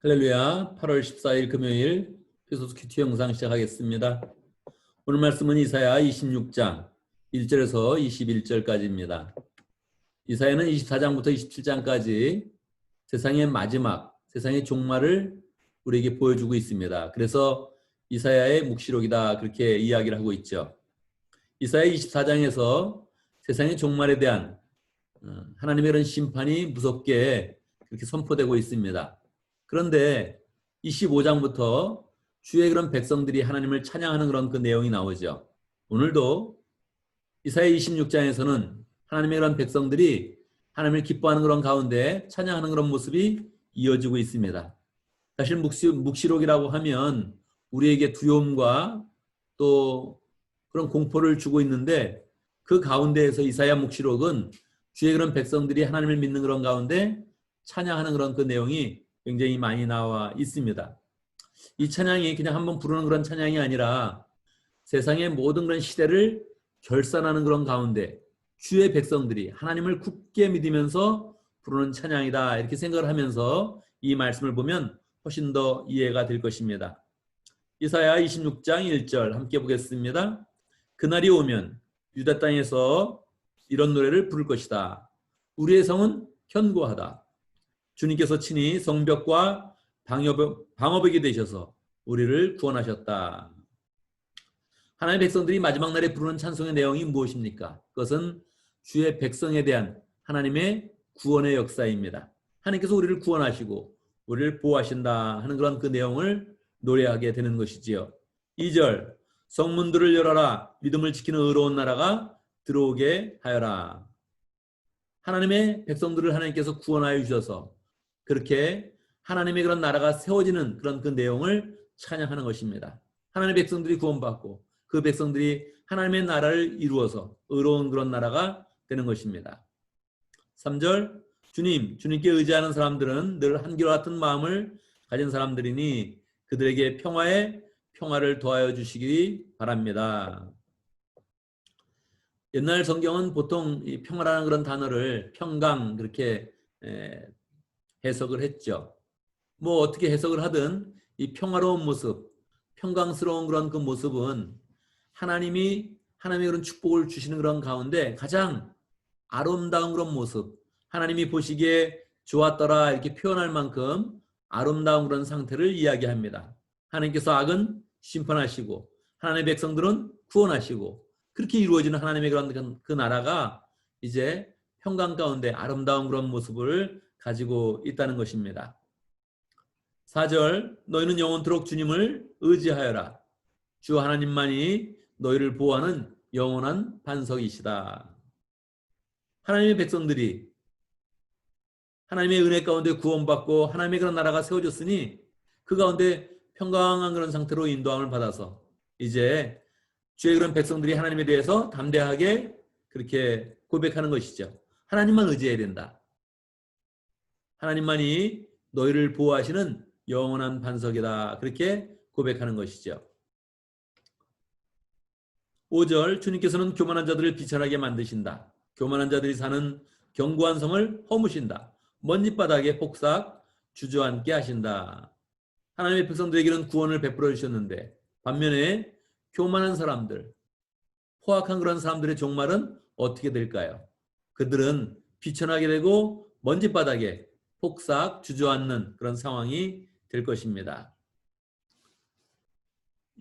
할렐루야. 8월 14일 금요일 에피소드 큐티 영상 시작하겠습니다. 오늘 말씀은 이사야 26장 1절에서 21절까지입니다. 이사야는 24장부터 27장까지 세상의 마지막, 세상의 종말을 우리에게 보여주고 있습니다. 그래서 이사야의 묵시록이다 그렇게 이야기를 하고 있죠. 이사야 24장에서 세상의 종말에 대한 하나님의 그런 심판이 무섭게 그렇게 선포되고 있습니다. 그런데 25장부터 주의 그런 백성들이 하나님을 찬양하는 그런 그 내용이 나오죠. 오늘도 이사야 26장에서는 하나님의 그런 백성들이 하나님을 기뻐하는 그런 가운데 찬양하는 그런 모습이 이어지고 있습니다. 사실 묵시록이라고 하면 우리에게 두려움과 또 그런 공포를 주고 있는데 그 가운데에서 이사야 묵시록은 주의 그런 백성들이 하나님을 믿는 그런 가운데 찬양하는 그런 그 내용이 굉장히 많이 나와 있습니다. 이 찬양이 그냥 한번 부르는 그런 찬양이 아니라 세상의 모든 그런 시대를 결산하는 그런 가운데 주의 백성들이 하나님을 굳게 믿으면서 부르는 찬양이다 이렇게 생각을 하면서 이 말씀을 보면 훨씬 더 이해가 될 것입니다. 이사야 26장 1절 함께 보겠습니다. 그날이 오면 유다 땅에서 이런 노래를 부를 것이다. 우리의 성은 견고하다. 주님께서 친히 성벽과 방어벽이 되셔서 우리를 구원하셨다. 하나님의 백성들이 마지막 날에 부르는 찬송의 내용이 무엇입니까? 그것은 주의 백성에 대한 하나님의 구원의 역사입니다. 하나님께서 우리를 구원하시고 우리를 보호하신다 하는 그런 그 내용을 노래하게 되는 것이지요. 2절 성문들을 열어라. 믿음을 지키는 의로운 나라가 들어오게 하여라. 하나님의 백성들을 하나님께서 구원하여 주셔서 그렇게 하나님의 그런 나라가 세워지는 그런 그 내용을 찬양하는 것입니다. 하나님의 백성들이 구원받고 그 백성들이 하나님의 나라를 이루어서 의로운 그런 나라가 되는 것입니다. 3절 주님께 의지하는 사람들은 늘 한결 같은 마음을 가진 사람들이니 그들에게 평화를 더하여 주시기 바랍니다. 옛날 성경은 보통 이 평화라는 그런 단어를 평강 그렇게 해석을 했죠. 뭐 어떻게 해석을 하든 이 평화로운 모습, 평강스러운 그런 그 모습은 하나님의 그런 축복을 주시는 그런 가운데 가장 아름다운 그런 모습, 하나님이 보시기에 좋았더라 이렇게 표현할 만큼 아름다운 그런 상태를 이야기합니다. 하나님께서 악은 심판하시고 하나님의 백성들은 구원하시고 그렇게 이루어지는 하나님의 그런 그 나라가 이제 평강 가운데 아름다운 그런 모습을 가지고 있다는 것입니다. 4절 너희는 영원토록 주님을 의지하여라. 주 하나님만이 너희를 보호하는 영원한 반석이시다. 하나님의 백성들이 하나님의 은혜 가운데 구원받고 하나님의 그런 나라가 세워졌으니 그 가운데 평강한 그런 상태로 인도함을 받아서 이제 주의 그런 백성들이 하나님에 대해서 담대하게 그렇게 고백하는 것이죠. 하나님만 의지해야 된다. 하나님만이 너희를 보호하시는 영원한 반석이다. 그렇게 고백하는 것이죠. 5절 주님께서는 교만한 자들을 비천하게 만드신다. 교만한 자들이 사는 견고한 성을 허무신다. 먼지바닥에 폭삭 주저앉게 하신다. 하나님의 백성들에게는 구원을 베풀어 주셨는데 반면에 교만한 사람들, 포악한 그런 사람들의 종말은 어떻게 될까요? 그들은 비천하게 되고 먼지바닥에 폭삭 주저앉는 그런 상황이 될 것입니다.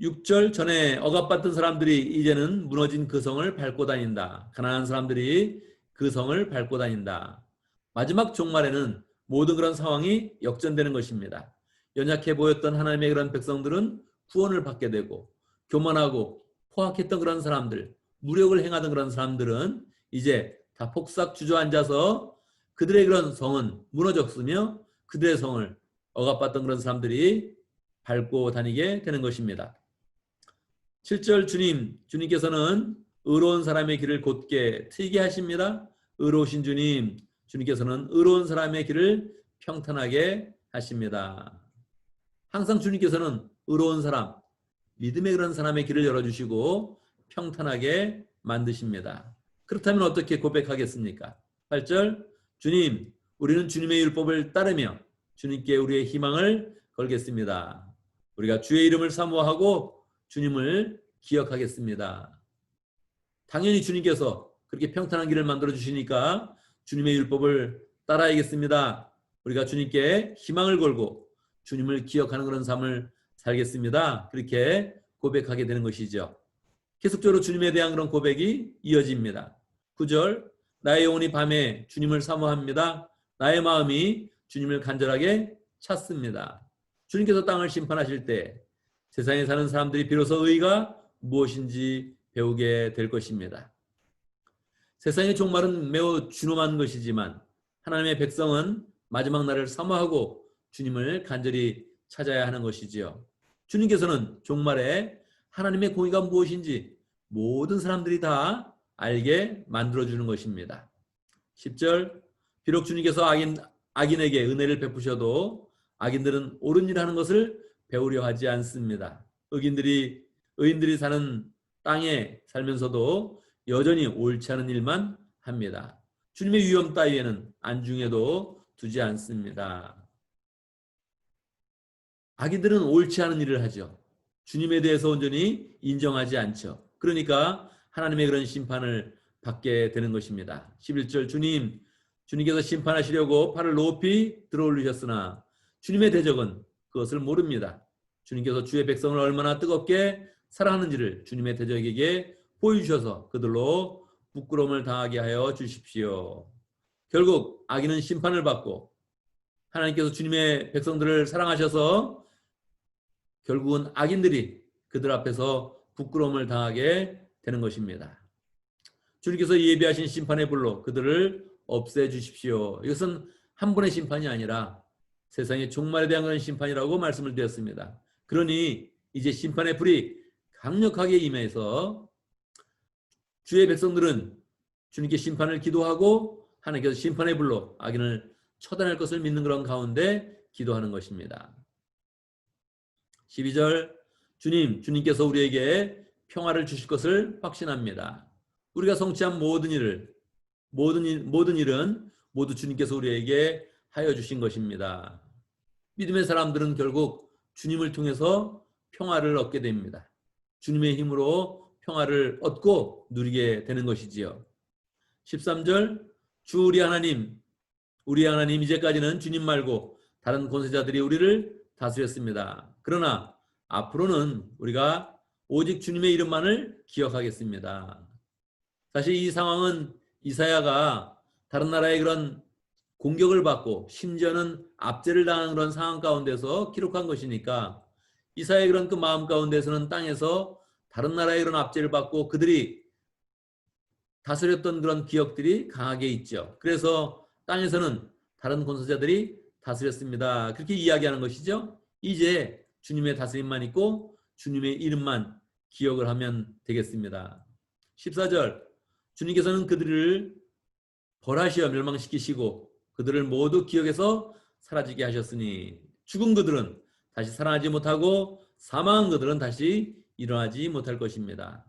6절 전에 억압받던 사람들이 이제는 무너진 그 성을 밟고 다닌다. 가난한 사람들이 그 성을 밟고 다닌다. 마지막 종말에는 모든 그런 상황이 역전되는 것입니다. 연약해 보였던 하나님의 그런 백성들은 구원을 받게 되고 교만하고 포악했던 그런 사람들, 무력을 행하던 그런 사람들은 이제 다 폭삭 주저앉아서 그들의 그런 성은 무너졌으며 그들의 성을 억압받던 그런 사람들이 밟고 다니게 되는 것입니다. 7절 주님께서는 의로운 사람의 길을 곧게 트이게 하십니다. 의로우신 주님께서는 의로운 사람의 길을 평탄하게 하십니다. 항상 주님께서는 의로운 사람, 믿음의 그런 사람의 길을 열어주시고 평탄하게 만드십니다. 그렇다면 어떻게 고백하겠습니까? 8절 주님, 우리는 주님의 율법을 따르며 주님께 우리의 희망을 걸겠습니다. 우리가 주의 이름을 사모하고 주님을 기억하겠습니다. 당연히 주님께서 그렇게 평탄한 길을 만들어 주시니까 주님의 율법을 따라야겠습니다. 우리가 주님께 희망을 걸고 주님을 기억하는 그런 삶을 살겠습니다. 그렇게 고백하게 되는 것이죠. 계속적으로 주님에 대한 그런 고백이 이어집니다. 9절, 나의 영혼이 밤에 주님을 사모합니다. 나의 마음이 주님을 간절하게 찾습니다. 주님께서 땅을 심판하실 때 세상에 사는 사람들이 비로소 의가 무엇인지 배우게 될 것입니다. 세상의 종말은 매우 준엄한 것이지만 하나님의 백성은 마지막 날을 사모하고 주님을 간절히 찾아야 하는 것이지요. 주님께서는 종말에 하나님의 공의가 무엇인지 모든 사람들이 다 알게 만들어주는 것입니다. 10절, 비록 주님께서 악인에게 은혜를 베푸셔도 악인들은 옳은 일 하는 것을 배우려 하지 않습니다. 의인들이 사는 땅에 살면서도 여전히 옳지 않은 일만 합니다. 주님의 위엄 따위에는 안중에도 두지 않습니다. 악인들은 옳지 않은 일을 하죠. 주님에 대해서 온전히 인정하지 않죠. 그러니까 하나님의 그런 심판을 받게 되는 것입니다. 11절, 주님께서 심판하시려고 팔을 높이 들어 올리셨으나 주님의 대적은 그것을 모릅니다. 주님께서 주의 백성을 얼마나 뜨겁게 사랑하는지를 주님의 대적에게 보여주셔서 그들로 부끄러움을 당하게 하여 주십시오. 결국 악인은 심판을 받고 하나님께서 주님의 백성들을 사랑하셔서 결국은 악인들이 그들 앞에서 부끄러움을 당하게 되는 것입니다. 주님께서 예비하신 심판의 불로 그들을 없애주십시오. 이것은 한 번의 심판이 아니라 세상의 종말에 대한 그런 심판이라고 말씀을 드렸습니다. 그러니 이제 심판의 불이 강력하게 임해서 주의 백성들은 주님께 심판을 기도하고 하나님께서 심판의 불로 악인을 처단할 것을 믿는 그런 가운데 기도하는 것입니다. 12절, 주님께서 우리에게 평화를 주실 것을 확신합니다. 우리가 성취한 모든 일은 모두 주님께서 우리에게 하여 주신 것입니다. 믿음의 사람들은 결국 주님을 통해서 평화를 얻게 됩니다. 주님의 힘으로 평화를 얻고 누리게 되는 것이지요. 13절, 주 우리 하나님 이제까지는 주님 말고 다른 권세자들이 우리를 다스렸습니다. 그러나 앞으로는 우리가 오직 주님의 이름만을 기억하겠습니다. 사실 이 상황은 이사야가 다른 나라의 그런 공격을 받고 심지어는 압제를 당하는 그런 상황 가운데서 기록한 것이니까 이사야의 그런 그 마음 가운데서는 땅에서 다른 나라의 그런 압제를 받고 그들이 다스렸던 그런 기억들이 강하게 있죠. 그래서 땅에서는 다른 권세자들이 다스렸습니다. 그렇게 이야기하는 것이죠. 이제 주님의 다스림만 있고 주님의 이름만 기억을 하면 되겠습니다. 14절, 주님께서는 그들을 벌하시어 멸망시키시고 그들을 모두 기억에서 사라지게 하셨으니 죽은 그들은 다시 살아나지 못하고 사망한 그들은 다시 일어나지 못할 것입니다.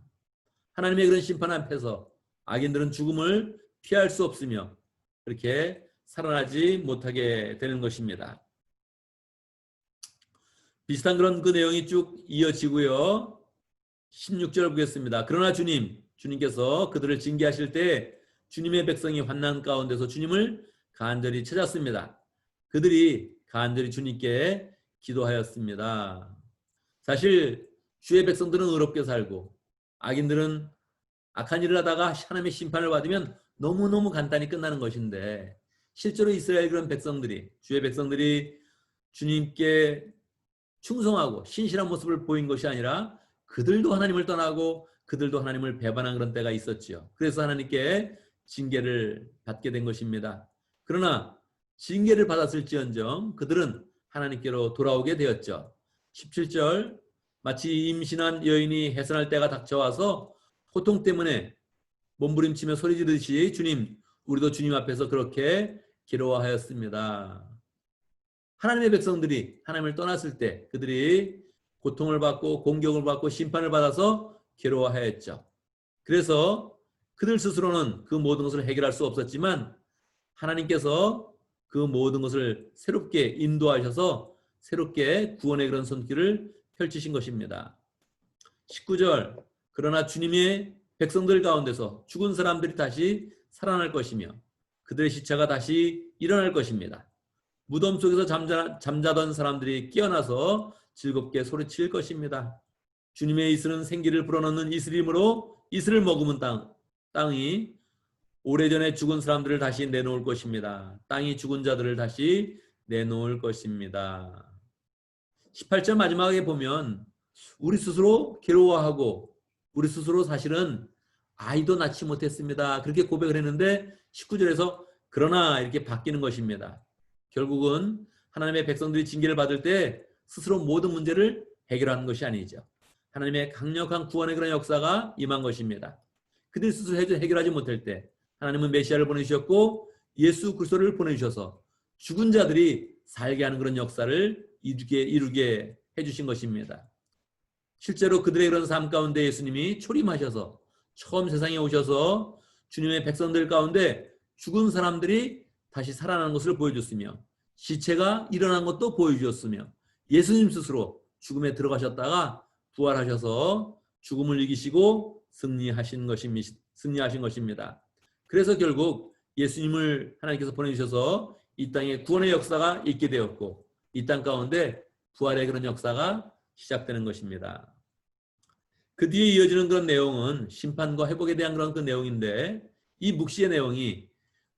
하나님의 그런 심판 앞에서 악인들은 죽음을 피할 수 없으며 그렇게 살아나지 못하게 되는 것입니다. 비슷한 그런 그 내용이 쭉 이어지고요. 16절 보겠습니다. 그러나 주님께서 그들을 징계하실 때 주님의 백성이 환난 가운데서 주님을 간절히 찾았습니다. 그들이 간절히 주님께 기도하였습니다. 사실 주의 백성들은 의롭게 살고 악인들은 악한 일을 하다가 하나님의 심판을 받으면 너무너무 간단히 끝나는 것인데 실제로 이스라엘 그런 백성들이 주의 백성들이 주님께 충성하고 신실한 모습을 보인 것이 아니라 그들도 하나님을 떠나고 그들도 하나님을 배반한 그런 때가 있었지요. 그래서 하나님께 징계를 받게 된 것입니다. 그러나 징계를 받았을지언정 그들은 하나님께로 돌아오게 되었죠. 17절, 마치 임신한 여인이 해산할 때가 닥쳐와서 고통 때문에 몸부림치며 소리 지르듯이 우리도 주님 앞에서 그렇게 괴로워하였습니다. 하나님의 백성들이 하나님을 떠났을 때 그들이 고통을 받고 공격을 받고 심판을 받아서 괴로워하였죠. 그래서 그들 스스로는 그 모든 것을 해결할 수 없었지만 하나님께서 그 모든 것을 새롭게 인도하셔서 새롭게 구원의 그런 손길을 펼치신 것입니다. 19절 그러나 주님의 백성들 가운데서 죽은 사람들이 다시 살아날 것이며 그들의 시체가 다시 일어날 것입니다. 무덤 속에서 잠자던 사람들이 깨어나서 즐겁게 소리칠 것입니다. 주님의 이슬은 생기를 불어넣는 이슬이므로 이슬을 머금은 땅이 오래전에 죽은 사람들을 다시 내놓을 것입니다. 땅이 죽은 자들을 다시 내놓을 것입니다. 18절 마지막에 보면 우리 스스로 괴로워하고 우리 스스로 사실은 아이도 낳지 못했습니다. 그렇게 고백을 했는데 19절에서 그러나 이렇게 바뀌는 것입니다. 결국은 하나님의 백성들이 징계를 받을 때 스스로 모든 문제를 해결하는 것이 아니죠. 하나님의 강력한 구원의 그런 역사가 임한 것입니다. 그들이 스스로 해결하지 못할 때 하나님은 메시아를 보내주셨고 예수 그리스도를 보내주셔서 죽은 자들이 살게 하는 그런 역사를 이루게 해주신 것입니다. 실제로 그들의 그런 삶 가운데 예수님이 초림하셔서 처음 세상에 오셔서 주님의 백성들 가운데 죽은 사람들이 다시 살아나는 것을 보여줬으며 시체가 일어난 것도 보여주셨으며 예수님 스스로 죽음에 들어가셨다가 부활하셔서 죽음을 이기시고 승리하신 것입니다. 그래서 결국 예수님을 하나님께서 보내주셔서 이 땅에 구원의 역사가 있게 되었고 이 땅 가운데 부활의 그런 역사가 시작되는 것입니다. 그 뒤에 이어지는 그런 내용은 심판과 회복에 대한 그런 그 내용인데 이 묵시의 내용이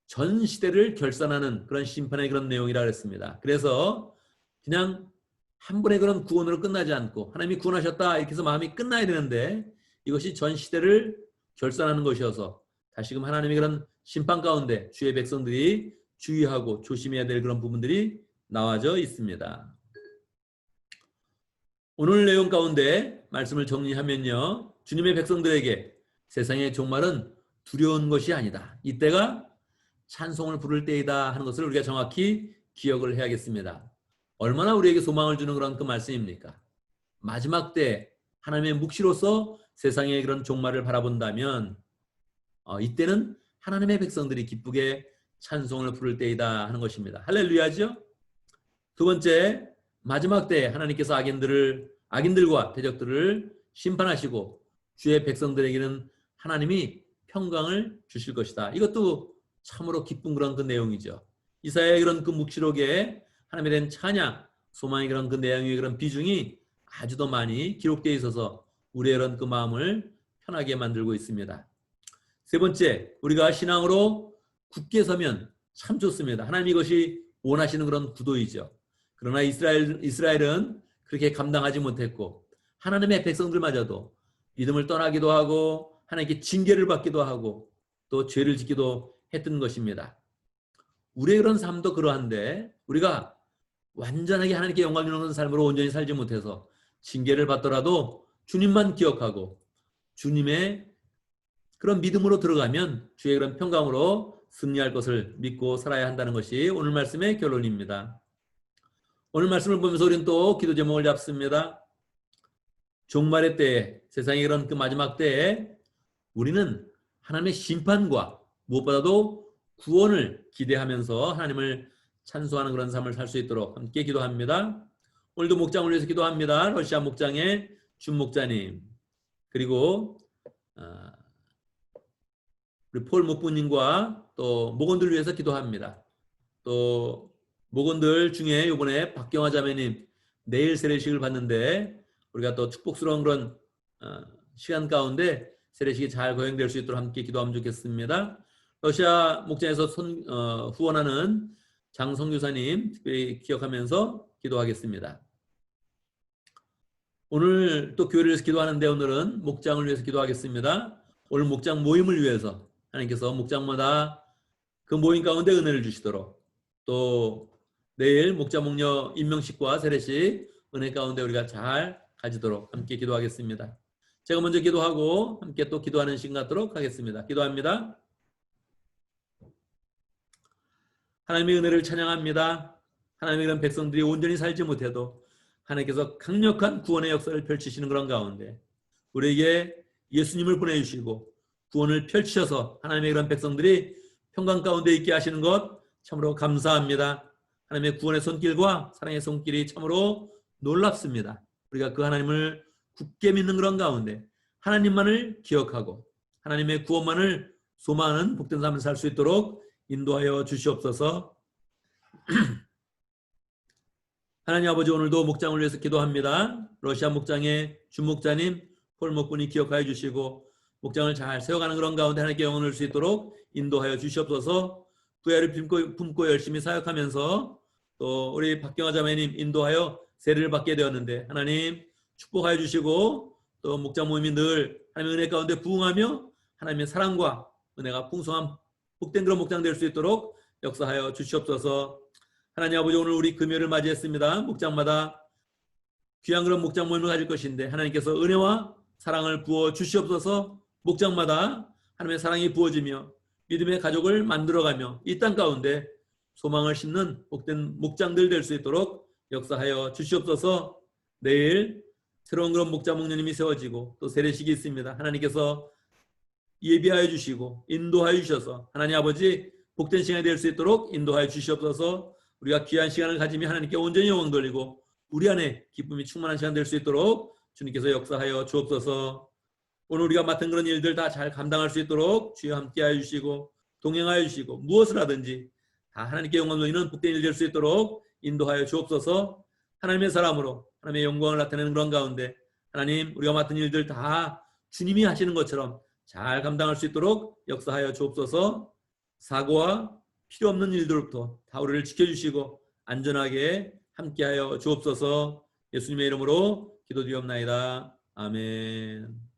전 시대를 결산하는 그런 심판의 그런 내용이라 그랬습니다. 그래서 그냥 한 번의 그런 구원으로 끝나지 않고 하나님이 구원하셨다 이렇게 해서 마음이 끝나야 되는데 이것이 전 시대를 결산하는 것이어서 다시금 하나님의 그런 심판 가운데 주의 백성들이 주의하고 조심해야 될 그런 부분들이 나와져 있습니다. 오늘 내용 가운데 말씀을 정리하면요. 주님의 백성들에게 세상의 종말은 두려운 것이 아니다. 이때가 찬송을 부를 때이다 하는 것을 우리가 정확히 기억을 해야겠습니다. 얼마나 우리에게 소망을 주는 그런 그 말씀입니까? 마지막 때 하나님의 묵시로서 세상의 그런 종말을 바라본다면 이때는 하나님의 백성들이 기쁘게 찬송을 부를 때이다 하는 것입니다. 할렐루야죠? 두 번째, 마지막 때 하나님께서 악인들과 대적들을 심판하시고 주의 백성들에게는 하나님이 평강을 주실 것이다. 이것도 참으로 기쁜 그런 그 내용이죠. 이사야의 그런 그 묵시록에 하나님에 대한 찬양, 소망의 그런 그 내용의 그런 비중이 아주 더 많이 기록되어 있어서 우리의 그런 그 마음을 편하게 만들고 있습니다. 세 번째, 우리가 신앙으로 굳게 서면 참 좋습니다. 하나님 이것이 원하시는 그런 구도이죠. 그러나 이스라엘은 그렇게 감당하지 못했고 하나님의 백성들마저도 믿음을 떠나기도 하고 하나님께 징계를 받기도 하고 또 죄를 짓기도 했던 것입니다. 우리의 그런 삶도 그러한데 우리가 완전하게 하나님께 영광 주는 삶으로 온전히 살지 못해서 징계를 받더라도 주님만 기억하고 주님의 그런 믿음으로 들어가면 주의 그런 평강으로 승리할 것을 믿고 살아야 한다는 것이 오늘 말씀의 결론입니다. 오늘 말씀을 보면서 우리는 또 기도 제목을 잡습니다. 종말의 때에, 세상의 그런 그 마지막 때에 우리는 하나님의 심판과 무엇보다도 구원을 기대하면서 하나님을 찬송하는 그런 삶을 살 수 있도록 함께 기도합니다. 오늘도 목장을 위해서 기도합니다. 러시아 목장의 준 목자님 그리고 우리 폴 목부님과 또 목원들 위해서 기도합니다. 또 목원들 중에 이번에 박경화 자매님 내일 세례식을 받는데 우리가 또 축복스러운 그런 시간 가운데 세례식이 잘 거행될 수 있도록 함께 기도하면 좋겠습니다. 러시아 목장에서 후원하는 장성유사님 특별히 기억하면서 기도하겠습니다. 오늘 또 교회를 위해서 기도하는데 오늘은 목장을 위해서 기도하겠습니다. 오늘 목장 모임을 위해서 하나님께서 목장마다 그 모임 가운데 은혜를 주시도록 또 내일 목자 목녀 임명식과 세례식 은혜 가운데 우리가 잘 가지도록 함께 기도하겠습니다. 제가 먼저 기도하고 함께 또 기도하는 시간 갖도록 하겠습니다. 기도합니다. 하나님의 은혜를 찬양합니다. 하나님의 이런 백성들이 온전히 살지 못해도 하나님께서 강력한 구원의 역사를 펼치시는 그런 가운데 우리에게 예수님을 보내주시고 구원을 펼치셔서 하나님의 그런 백성들이 평강 가운데 있게 하시는 것 참으로 감사합니다. 하나님의 구원의 손길과 사랑의 손길이 참으로 놀랍습니다. 우리가 그 하나님을 굳게 믿는 그런 가운데 하나님만을 기억하고 하나님의 구원만을 소망하는 복된 삶을 살 수 있도록 인도하여 주시옵소서. 하나님 아버지, 오늘도 목장을 위해서 기도합니다. 러시아 목장의 주목자님 폴 목군이 기억하여 주시고 목장을 잘 세워가는 그런 가운데 하나님께 영원을 수 있도록 인도하여 주시옵소서. 부야를 품고 열심히 사역하면서 또 우리 박경화 자매님 인도하여 세례를 받게 되었는데 하나님 축복하여 주시고 또 목장 모임이 늘 하나님의 은혜 가운데 부흥하며 하나님의 사랑과 은혜가 풍성한 복된 그런 목장 될 수 있도록 역사하여 주시옵소서. 하나님 아버지, 오늘 우리 금요일을 맞이했습니다. 목장마다 귀한 그런 목장 모임을 가질 것인데 하나님께서 은혜와 사랑을 부어 주시옵소서. 목장마다 하나님의 사랑이 부어지며 믿음의 가족을 만들어가며 이 땅 가운데 소망을 심는 복된 목장들 될 수 있도록 역사하여 주시옵소서. 내일 새로운 그런 목장 목녀님이 세워지고 또 세례식이 있습니다. 하나님께서 예비하여 주시고 인도하여 주셔서 하나님 아버지 복된 시간이 될 수 있도록 인도하여 주시옵소서. 우리가 귀한 시간을 가지며 하나님께 온전히 영광 돌리고 우리 안에 기쁨이 충만한 시간 될 수 있도록 주님께서 역사하여 주옵소서. 오늘 우리가 맡은 그런 일들 다 잘 감당할 수 있도록 주여 함께하여 주시고 동행하여 주시고 무엇을 하든지 다 하나님께 영광 돌리는 복된 일 될 수 있도록 인도하여 주옵소서. 하나님의 사람으로 하나님의 영광을 나타내는 그런 가운데 하나님 우리가 맡은 일들 다 주님이 하시는 것처럼 잘 감당할 수 있도록 역사하여 주옵소서. 사고와 필요 없는 일들로부터 다 우리를 지켜주시고 안전하게 함께하여 주옵소서. 예수님의 이름으로 기도드리옵나이다. 아멘.